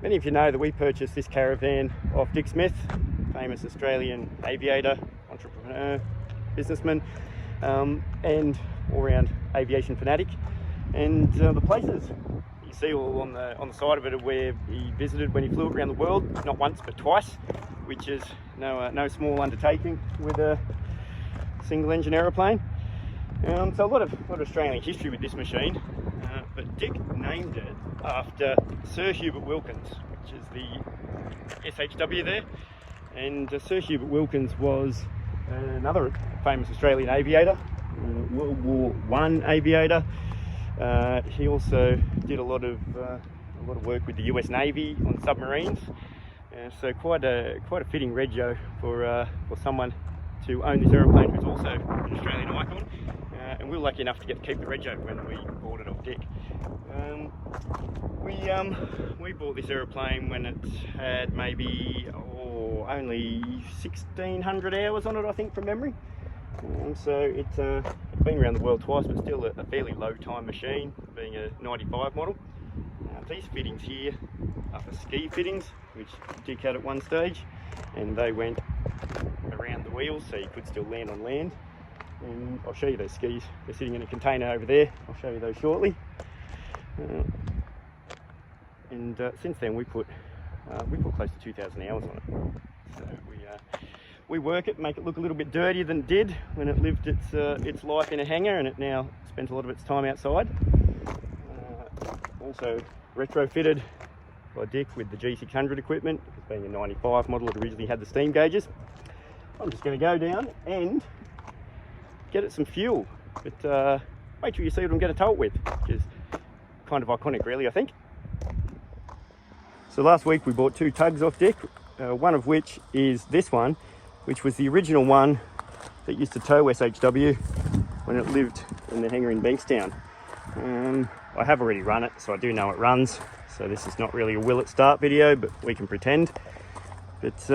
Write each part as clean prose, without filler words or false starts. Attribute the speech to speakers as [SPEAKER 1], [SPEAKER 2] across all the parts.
[SPEAKER 1] Many of you know that we purchased this caravan off Dick Smith, famous Australian aviator, entrepreneur, businessman, and all-round aviation fanatic. And the places you see all on the side of it are where he visited when he flew around the world, not once but twice, which is no small undertaking with a single-engine aeroplane. So a lot of Australian history with this machine, but Dick named it after Sir Hubert Wilkins, which is the SHW there. And Sir Hubert Wilkins was another famous Australian aviator, World War I aviator. He also did a lot of work with the US Navy on submarines. So quite a fitting rego for someone to own this aeroplane who's also an Australian icon. And we were lucky enough to get to keep the rego when we bought it off Dick. We bought this aeroplane when it had maybe only 1,600 hours on it, I think, from memory. So it's been around the world twice, but still a fairly low time machine, being a 95 model. These fittings here are the ski fittings, which Dick had at one stage, and they went around the wheels so you could still land on land. And I'll show you those skis. They're sitting in a container over there. I'll show you those shortly. Since then we put close to 2,000 hours on it. So we work it, make it look a little bit dirtier than it did when it lived its life in a hangar, and it now spends a lot of its time outside. Also retrofitted by Dick with the G600 equipment, because being a 95 model, it originally had the steam gauges. I'm just going to go down and get it some fuel, but wait till you see what I'm going to tow it with, which is kind of iconic really, I think. So last week we bought two tugs off Dick, one of which is this one, which was the original one that used to tow SHW when it lived in the hangar in Bankstown. I have already run it, so I do know it runs, so this is not really a will it start video, but we can pretend. But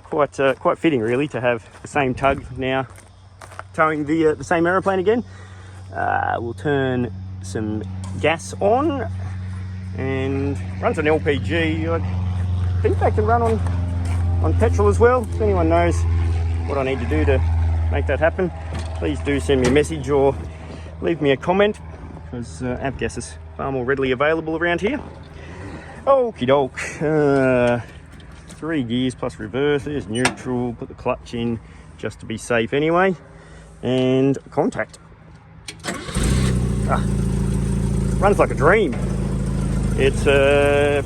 [SPEAKER 1] quite fitting really to have the same tug now towing the same aeroplane again. We'll turn some gas on, and runs on LPG. I think they can run on petrol as well. If anyone knows what I need to do to make that happen, please do send me a message or leave me a comment, because avgas is far more readily available around here. Okie doke. 3 gears plus reverse. There's neutral. Put the clutch in just to be safe anyway. And contact. Runs like a dream. It's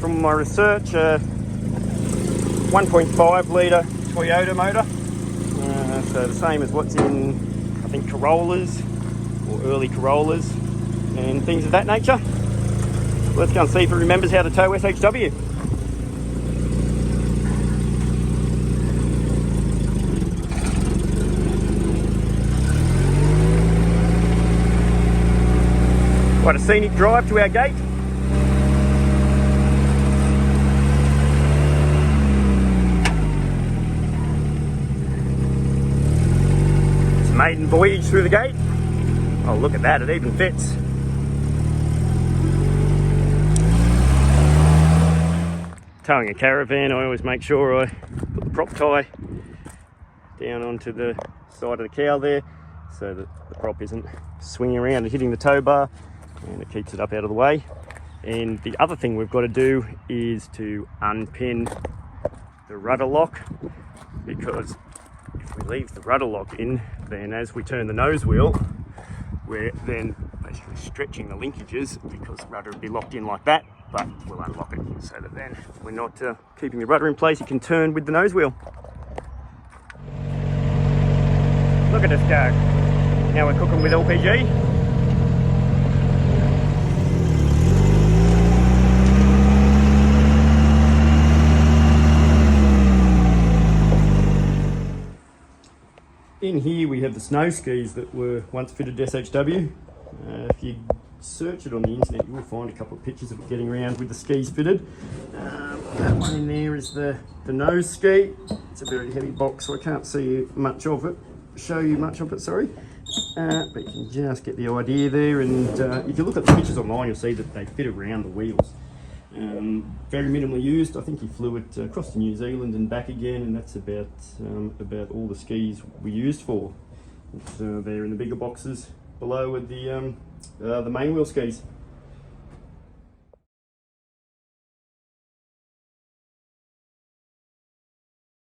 [SPEAKER 1] from my research, 1.5 litre Toyota motor. So the same as what's in, I think, Corollas or early Corollas and things of that nature. Let's go and see if it remembers how to tow SHW. Quite a scenic drive to our gate. It's a maiden voyage through the gate. Oh, look at that, it even fits. Towing a caravan, I always make sure I put the prop tie down onto the side of the cow there, so that the prop isn't swinging around and hitting the tow bar, and it keeps it up out of the way. And the other thing we've got to do is to unpin the rudder lock, because if we leave the rudder lock in, then as we turn the nose wheel, we're then basically stretching the linkages, because the rudder will be locked in like that, but we'll unlock it so that then we're not keeping the rudder in place. You can turn with the nose wheel. Look at us go. Now we're cooking with LPG. In here we have the snow skis that were once fitted to SHW. If you search it on the internet, you will find a couple of pictures of it getting around with the skis fitted. That one in there is the nose ski. It's a very heavy box, so I can't show you much of it, sorry. But you can just get the idea there, and if you look at the pictures online, you'll see that they fit around the wheels. Very minimally used. I think he flew it across to New Zealand and back again, and that's about all the skis we used for. It's, there in the bigger boxes below with the main wheel skis.